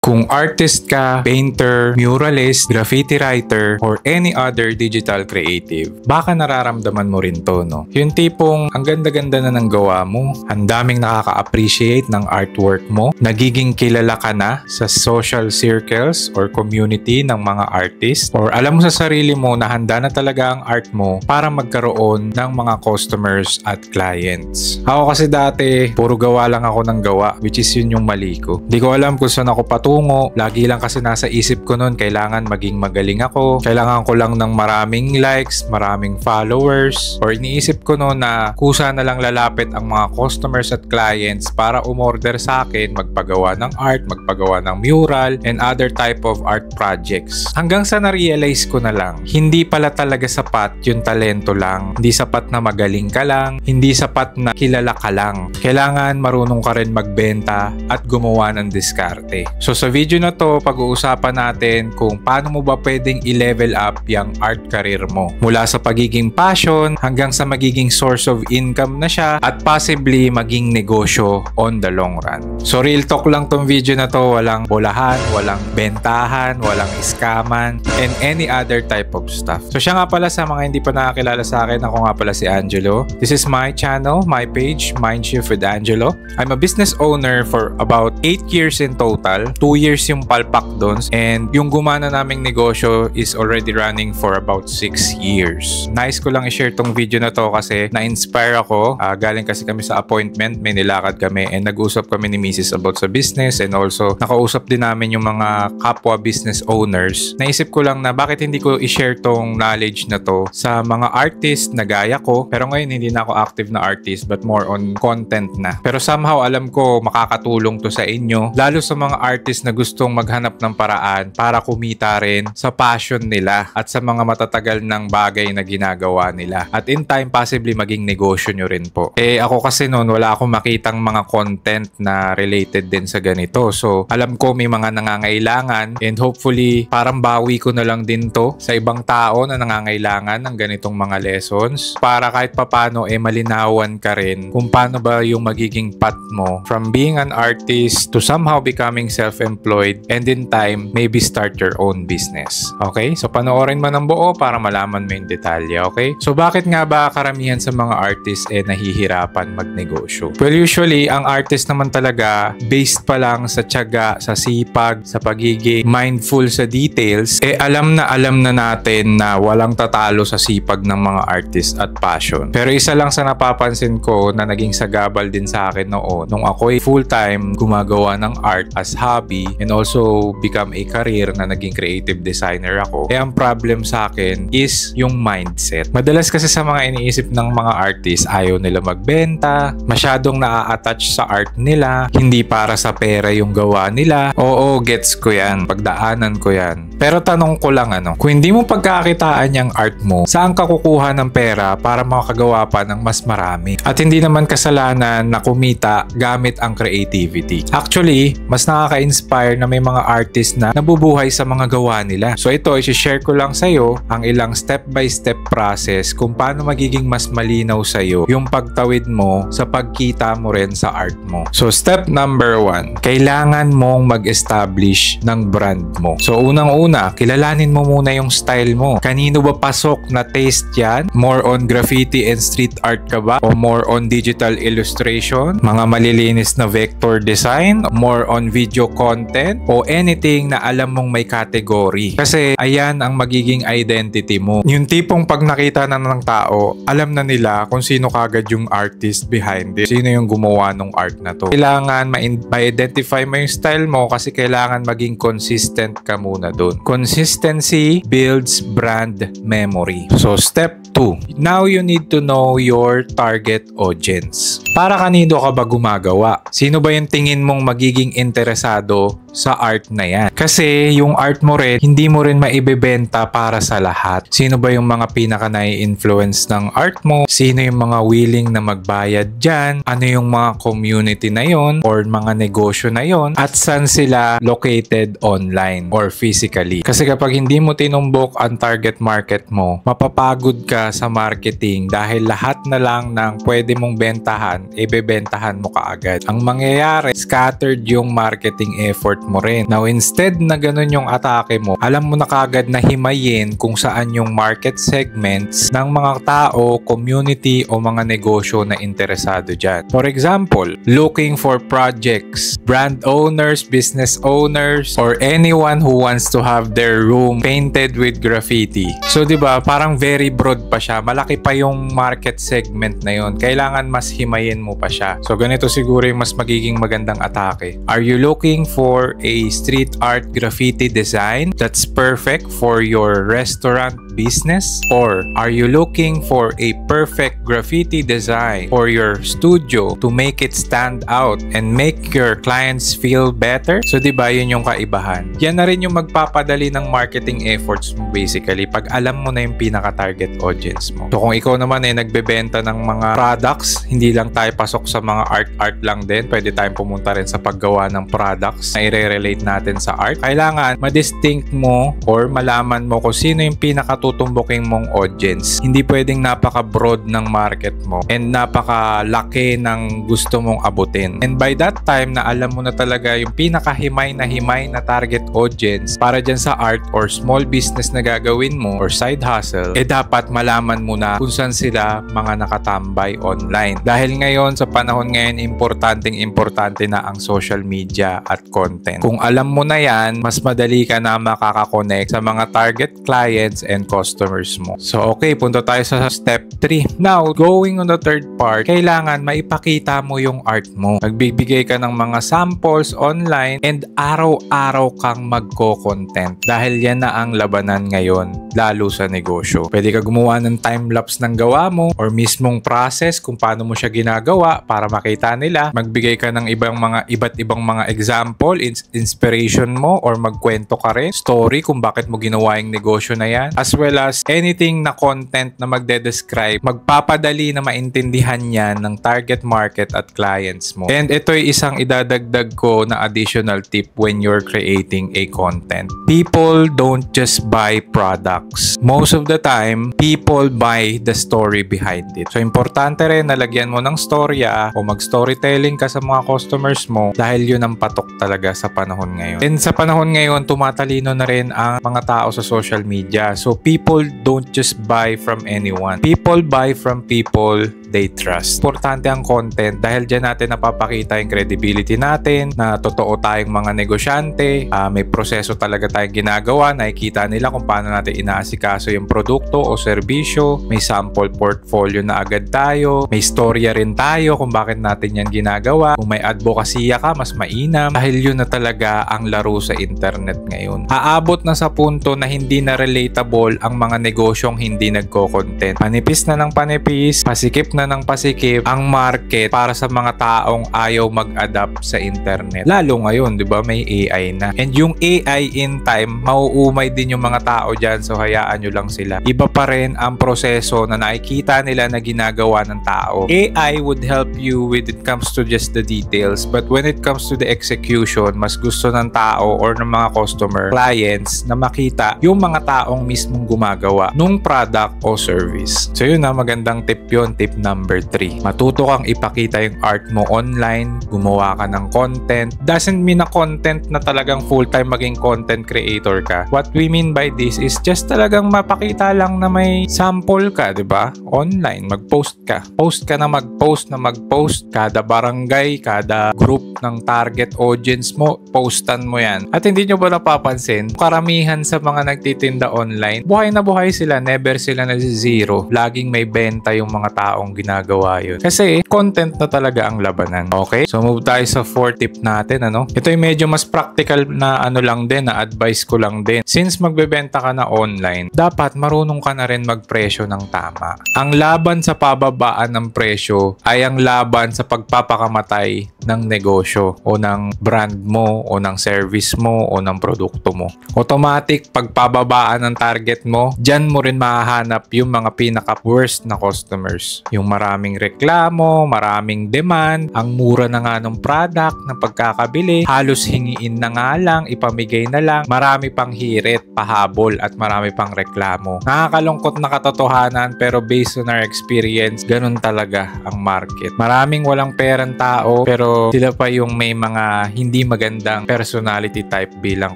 Kung artist ka, painter, muralist, graffiti writer, or any other digital creative, baka nararamdaman mo rin to, no? Yung tipong ang ganda-ganda na ng gawa mo, ang daming nakaka-appreciate ng artwork mo, nagiging kilala ka na sa social circles or community ng mga artist, or alam mo sa sarili mo na handa na talaga ang art mo para magkaroon ng mga customers at clients. Ako kasi dati, puro gawa lang ako ng gawa, which is yun yung mali ko. Di ko alam kung saan ako patungo. Lagi lang kasi nasa isip ko nun, kailangan maging magaling ako. Kailangan ko lang ng maraming likes, maraming followers. Or iniisip ko nun na kusa na lang lalapit ang mga customers at clients para umorder sa akin, magpagawa ng art, magpagawa ng mural, and other type of art projects. Hanggang sa na-realize ko na lang, hindi pala talaga sapat yung talento lang. Hindi sapat na magaling ka lang. Hindi sapat na kilala ka lang. Kailangan marunong ka rin magbenta at gumawa ng diskarte. So sa video na to, pag-uusapan natin kung paano mo ba pwedeng i-level up yung art career mo. Mula sa pagiging passion hanggang sa magiging source of income na siya at possibly maging negosyo on the long run. So real talk lang tong video na to, walang bolahan, walang bentahan, walang scaman, and any other type of stuff. So siya nga pala, sa mga hindi pa nakakilala sa akin, ako nga pala si Angelo. This is my channel, my page, Mindshift with Angelo. I'm a business owner for about 8 years in total. 2 years yung palpak doon, and yung gumana naming negosyo is already running for about 6 years. Nice ko lang i-share tong video na to kasi na-inspire ako. Galing kasi kami sa appointment, may nilakad kami, and nag-usap kami ni Mrs. about sa business, and also nakausap din namin yung mga kapwa business owners. Naisip ko lang na bakit hindi ko i-share tong knowledge na to sa mga artist na gaya ko, pero ngayon hindi na ako active na artist but more on content na. Pero somehow alam ko makakatulong to sa inyo, lalo sa mga artist na gustong maghanap ng paraan para kumita rin sa passion nila at sa mga matatagal ng bagay na ginagawa nila. At in time, possibly maging negosyo nyo rin po. Ako kasi noon, wala akong makitang mga content na related din sa ganito. So, alam ko may mga nangangailangan, and hopefully, parang bawi ko na lang din to sa ibang tao na nangangailangan ng ganitong mga lessons para kahit papano malinawan ka rin kung paano ba yung magiging path mo from being an artist to somehow becoming self-employed, and in time, maybe start your own business. Okay? So, panoorin mo ng buo para malaman mo yung detalye. Okay? So, bakit nga ba karamihan sa mga artists nahihirapan magnegosyo? Well, usually, ang artist naman talaga, based pa lang sa tiyaga, sa sipag, sa pagiging mindful sa details, alam na natin na walang tatalo sa sipag ng mga artist at passion. Pero isa lang sa napapansin ko na naging sagabal din sa akin noon, nung ako'y full-time gumagawa ng art as hobby and also become a career na naging creative designer ako, ang problem sa akin is yung mindset. Madalas kasi sa mga iniisip ng mga artist, ayaw nila magbenta, masyadong na-attach sa art nila, hindi para sa pera yung gawa nila. Oo, gets ko yan, pagdaanan ko yan. Pero tanong ko lang, kung hindi mo pagkakitaan yung art mo, saan ka kukuha ng pera para makagawa pa ng mas marami? At hindi naman kasalanan na kumita gamit ang creativity. Actually, mas nakaka-inspire na may mga artist na nabubuhay sa mga gawa nila. So ito, i-share ko lang sa'yo ang ilang step-by-step process kung paano magiging mas malinaw sa'yo yung pagtawid mo sa pagkita mo rin sa art mo. So step number 1, kailangan mong mag-establish ng brand mo. So unang-una, kilalanin mo muna yung style mo. Kanino ba pasok na taste yan? More on graffiti and street art ka ba? O more on digital illustration? Mga malilinis na vector design? More on video content? O anything na alam mong may category? Kasi ayan ang magiging identity mo. Yung tipong pag nakita na ng tao, alam na nila kung sino kagad yung artist behind it. Sino yung gumawa ng art na to. Kailangan ma-identify mo yung style mo kasi kailangan maging consistent ka muna dun. Consistency builds brand memory. So step 2. Now you need to know your target audience. Para kanino ka ba gumagawa? Sino ba yung tingin mong magiging interesado sa art na yan? Kasi yung art mo rin, hindi mo rin maibebenta para sa lahat. Sino ba yung mga pinaka nai-influence ng art mo? Sino yung mga willing na magbayad dyan? Ano yung mga community na yon or mga negosyo na yon? At saan sila located online or physically? Kasi kapag hindi mo tinumbok ang target market mo, mapapagod ka sa marketing dahil lahat na lang ng pwede mong bentahan, ibebentahan mo kaagad. Ang mangyayari, scattered yung marketing effort effort mo rin. Now, instead na ganun yung atake mo, alam mo na kagad na himayin kung saan yung market segments ng mga tao, community o mga negosyo na interesado dyan. For example, looking for projects, brand owners, business owners, or anyone who wants to have their room painted with graffiti. So, di ba, parang very broad pa siya. Malaki pa yung market segment na yun. Kailangan mas himayin mo pa siya. So, ganito siguro yung mas magiging magandang atake. Are you looking for a street art graffiti design that's perfect for your restaurant business? Or are you looking for a perfect graffiti design for your studio to make it stand out and make your clients feel better? So, di ba, yun yung kaibahan. Yan na rin yung magpapadali ng marketing efforts mo basically pag alam mo na yung pinaka-target audience mo. So, kung ikaw naman nagbebenta ng mga products, hindi lang tayo pasok sa mga art lang din. Pwede tayong pumunta rin sa paggawa ng products na i-relate natin sa art. Kailangan ma-distinct mo or malaman mo kung sino yung pinakatutumbuking mong audience. Hindi pwedeng napaka-broad ng market mo and napaka-laki ng gusto mong abutin. And by that time na alam mo na talaga yung pinaka-himay na target audience para dyan sa art or small business na gagawin mo or side hustle, dapat malaman mo na kung saan sila mga nakatambay online. Dahil ngayon, sa panahon ngayon, importante na ang social media at content. Kung alam mo na yan, mas madali ka na makakakonect sa mga target clients and customers mo. So, okay, punta tayo sa step 3. Now, going on the third part, kailangan maipakita mo yung art mo. Magbibigay ka ng mga samples online and araw-araw kang magko-content. Dahil yan na ang labanan ngayon, lalo sa negosyo. Pwede ka gumawa ng time-lapse ng gawa mo or mismong process kung paano mo siya ginagawa para makita nila. Magbigay ka ng iba't ibang mga example, inspiration mo or magkwento ka rin, story kung bakit mo ginawa yung negosyo na yan. As well as anything na content na magde-describe, magpapadali na maintindihan yan ng target market at clients mo. And ito ay isang idadagdag ko na additional tip when you're creating a content. People don't just buy products. Most of the time, people buy the story behind it. So, importante rin na lagyan mo ng storya o mag-storytelling ka sa mga customers mo dahil yun ang patok talaga sa panahon ngayon. And sa panahon ngayon, tumatalino na rin ang mga tao sa social media. So, people don't just buy from anyone. People buy from people they trust. Importante ang content dahil dyan natin napapakita yung credibility natin na totoo tayong mga negosyante, may proseso talaga tayong ginagawa, nakikita nila kung paano natin inaasikaso yung produkto o serbisyo, may sample portfolio na agad tayo, may storya rin tayo kung bakit natin yan ginagawa, kung may advokasya ka, mas mainam dahil yun na talaga ang laro sa internet ngayon. Aabot na sa punto na hindi na relatable ang mga negosyong hindi nagko-content. Panipis na ng panipis, pasikip na ng pasikip ang market para sa mga taong ayaw mag-adapt sa internet. Lalo ngayon, di ba, may AI na. And yung AI in time, mauumay din yung mga tao dyan, so hayaan nyo lang sila. Iba pa rin ang proseso na nakikita nila na ginagawa ng tao. AI would help you when it comes to just the details, but when it comes to the execution, mas gusto ng tao or ng mga customer, clients, na makita yung mga taong mismong gumagawa nung product o service. So yun na, magandang tip yun. Tip number 3. Matuto kang ipakita yung art mo online, gumawa ka ng content. Doesn't mean na content na talagang full-time maging content creator ka. What we mean by this is just talagang mapakita lang na may sample ka, di ba? Online, mag-post ka. Post ka na mag-post na mag-post. Kada barangay, kada group ng target audience mo, postan mo yan. At hindi nyo ba napapansin, karamihan sa mga nagtitinda online, buhay na buhay sila, never sila na zero. Laging may benta yung mga taong ginagawa yun. Kasi content na talaga ang labanan. Okay? So move tayo sa 4th tip natin. Ito ay medyo mas practical na lang din, na advice ko lang din. Since magbebenta ka na online, dapat marunong ka na rin magpresyo ng tama. Ang laban sa pababaan ng presyo ay ang laban sa pagpapakamatay ng negosyo o ng brand mo o ng service mo o ng produkto mo. Automatic pagpababaan ng target mo, dyan mo rin mahahanap yung mga pinaka-worst na customers. Yung Yung maraming reklamo, maraming demand, ang mura na nga ng product na pagkakabili, halos hingiin na nga lang, ipamigay na lang, marami pang hirit, pahabol at marami pang reklamo. Nakakalungkot na katotohanan pero based on our experience, ganun talaga ang market. Maraming walang perang tao pero sila pa yung may mga hindi magandang personality type bilang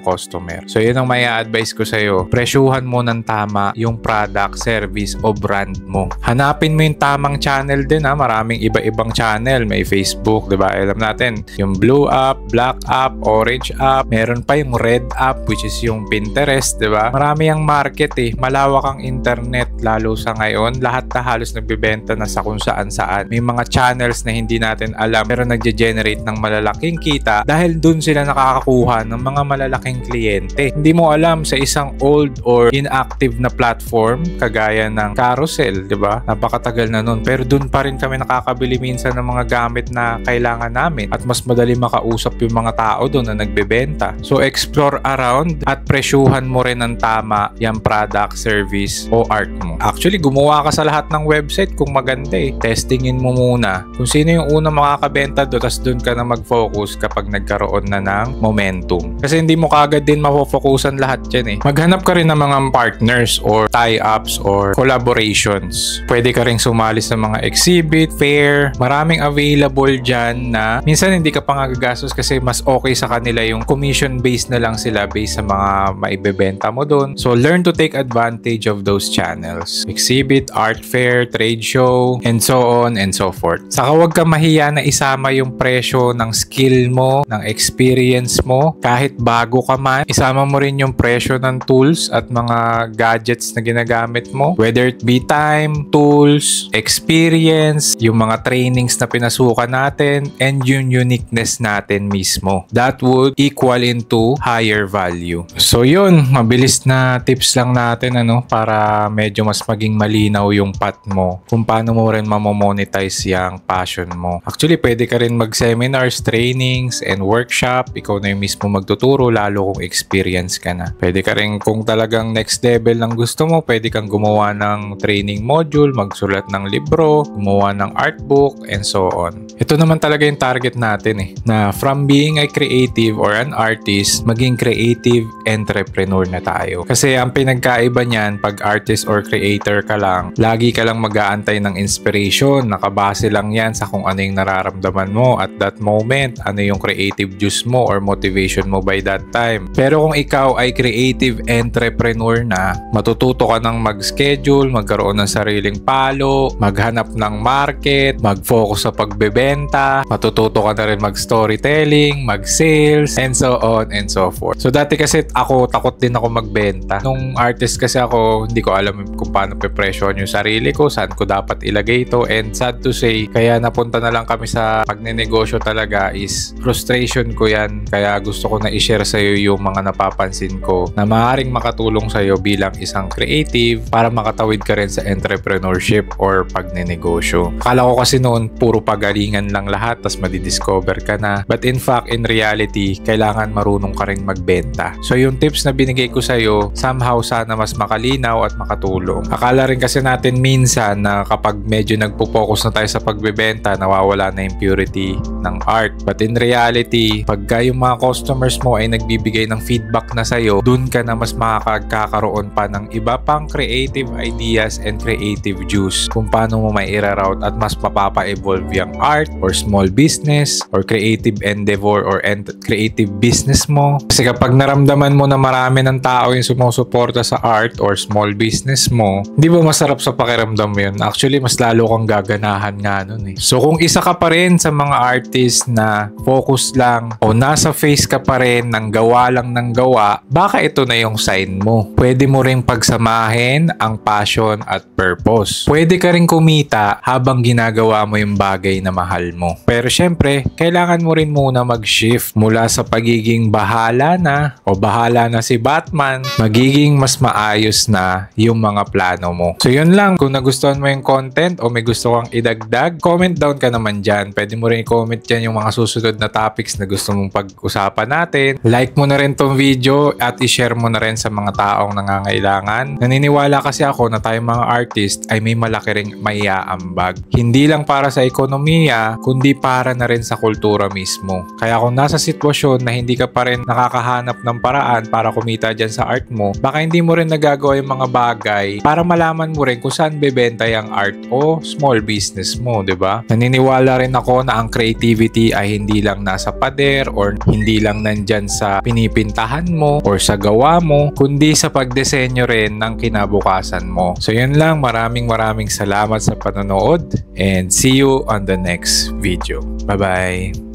customer. So yun ang may advice ko sa'yo. Presyuhan mo ng tama yung product, service o brand mo. Hanapin mo yung tamang channel din ha. Maraming iba-ibang channel. May Facebook, diba? Alam natin, yung blue app, black app, orange app. Meron pa yung red app which is yung Pinterest, diba? Marami ang market eh. Malawak ang internet lalo sa ngayon. Lahat na halos nagbibenta na sa kung saan-saan. May mga channels na hindi natin alam pero nagge-generate ng malalaking kita dahil dun sila nakakakuha ng mga malalaking kliyente. Hindi mo alam sa isang old or inactive na platform kagaya ng Carousel, diba? Napakatagal na nun. Pero dun pa rin kami nakakabili minsan ng mga gamit na kailangan namin at mas madali makausap yung mga tao dun na nagbebenta. So explore around at presyuhan mo rin ng tama yung product, service o art mo. Actually, gumawa ka sa lahat ng website kung maganda eh. Testingin mo muna kung sino yung unang makakabenta doon, tapos doon ka na mag-focus kapag nagkaroon na ng momentum. Kasi hindi mo kagad din mapofocusan lahat yan eh. Maghanap ka rin ng mga partners or tie-ups or collaborations. Pwede ka rin sumali sa mga exhibit, fair. Maraming available dyan na minsan hindi ka pa gagastos kasi mas okay sa kanila yung commission-based na lang sila based sa mga maibebenta mo doon. So learn to take advantage of those channels. Exhibit, art fair, trade show, and so on and so forth. Saka huwag ka mahiya na isama yung presyo ng skill mo, ng experience mo. Kahit bago ka man, isama mo rin yung presyo ng tools at mga gadgets na ginagamit mo. Whether it be time, tools, experience, yung mga trainings na pinasukan natin, and yung uniqueness natin mismo. That would equal into higher value. So yun, mabilis na tips lang natin para medyo mas maging malinaw yung path mo kung paano mo rin mamomonetize yung passion mo. Actually, pwede ka rin mag-seminars, trainings, and workshop. Ikaw na yung mismo magtuturo lalo kung experience ka na. Pwede ka rin kung talagang next level lang gusto mo, pwede kang gumawa ng training module, magsulat ng libro, gumawa ng art book, and so on. Ito naman talaga yung target natin eh, na from being a creative or an artist, maging creative entrepreneur na tayo. Kasi ang pinagkaiba niyan, pag artist or creator ka lang, lagi ka lang mag-aantay ng inspiration, nakabase lang yan sa kung ano yung nararamdaman mo at that moment, ano yung creative juice mo or motivation mo by that time. Pero kung ikaw ay creative entrepreneur na, matututo ka ng mag-schedule, magkaroon ng sariling palo, maghanap ng market, mag-focus sa pagbebenta, matututo ka na rin mag-storytelling, mag-sales, and so on and so forth. So dati kasi ako, takot din ako magbenta. Nung artist kasi ako, hindi ko alam kung paano pe-presyon yung sarili ko, saan ko dapat ilagay ito, and sad to say, kaya napunta na lang kami sa pagnenegosyo talaga is frustration ko yan. Kaya gusto ko na i-share sa'yo yung mga napapansin ko na maaaring makatulong sa'yo bilang isang creative para makatawid ka rin sa entrepreneurship or pagnenegosyo. Akala ko kasi noon puro pagalingan lang lahat tas madidiscover ka na. But in fact, in reality, kailangan marunong ka rin magbenta. So yung tips na binigay ko sa'yo, somehow sana mas makalinaw at makatulong. Akala rin kasi natin minsan na kapag medyo nagpo-focus na tayo sa pagbebenta, nawawala na yung purity ng art. But in reality, pagka yung mga customers mo ay nagbibigay ng feedback na sa'yo, dun ka na mas makakakaroon pa ng iba pang creative ideas and creative juice kung paano mo may ira-route at mas mapapa-evolve yung art or small business or creative endeavor or creative business mo. Kasi kapag naramdaman mo na marami ng tao yung sumusuporta sa art or small business mo, di ba masarap sa pakiramdam mo yun? Actually, mas lalo kang gaganahan nga nun eh. So kung isa ka pa rin sa mga artist na focus lang o nasa face ka pa rin ng gawa lang ng gawa, baka ito na yung sign mo. Pwede mo ring pagsamahin ang passion at purpose. Pwede ka rin kumita habang ginagawa mo yung bagay na mahal mo. Pero syempre, kailangan mo rin muna mag-shift mula sa pagiging bahala na o bahala na si Batman, magiging mas maayos na yung mga plano mo. So yun lang. Kung nagustuhan mo yung content o may gusto kang idagdag, comment down ka naman dyan. Pwede mo rin i-comment dyan yung mga susunod na topics na gusto mong pag-usapan natin. Like mo na rin tong video at i-share mo na rin sa mga taong nangangailangan. Naniniwala kasi ako na tayong mga artist ay may malaki ring may naiaambag. Hindi lang para sa ekonomiya, kundi para na rin sa kultura mismo. Kaya kung nasa sitwasyon na hindi ka pa rin nakakahanap ng paraan para kumita dyan sa art mo, baka hindi mo rin nagagawa yung mga bagay para malaman mo rin kung saan bebenta yung art o small business mo, di ba? Naniniwala rin ako na ang creativity ay hindi lang nasa pader or hindi lang nandyan sa pinipintahan mo or sa gawa mo, kundi sa pagdisenyo rin ng kinabukasan mo. So yun lang, maraming salamat sa panonood and see you on the next video. Bye-bye!